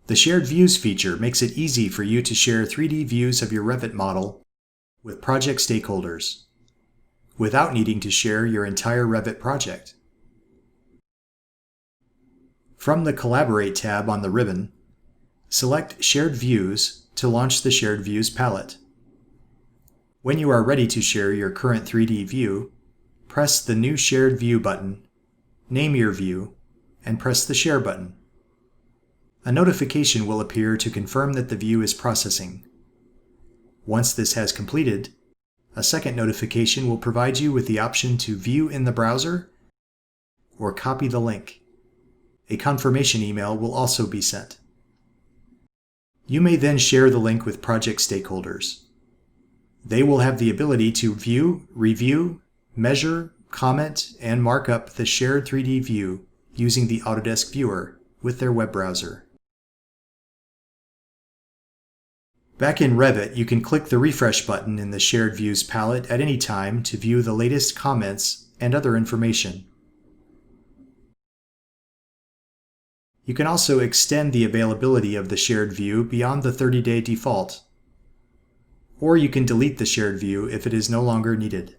The Shared Views feature makes it easy for you to share 3D views of your Revit model with project stakeholders without needing to share your entire Revit project. From the Collaborate tab on the ribbon, select Shared Views to launch the Shared Views palette. When you are ready to share your current 3D view, press the New Shared View button, name your view, and press the Share button. A notification will appear to confirm that the view is processing. Once this has completed, a second notification will provide you with the option to view in the browser or copy the link. A confirmation email will also be sent. You may then share the link with project stakeholders. They will have the ability to view, review, measure, comment, and mark up the shared 3D view using the Autodesk Viewer with their web browser. Back in Revit, you can click the Refresh button in the Shared Views palette at any time to view the latest comments and other information. You can also extend the availability of the shared view beyond the 30-day default, or you can delete the shared view if it is no longer needed.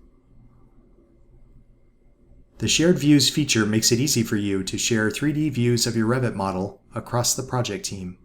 The Shared Views feature makes it easy for you to share 3D views of your Revit model across the project team.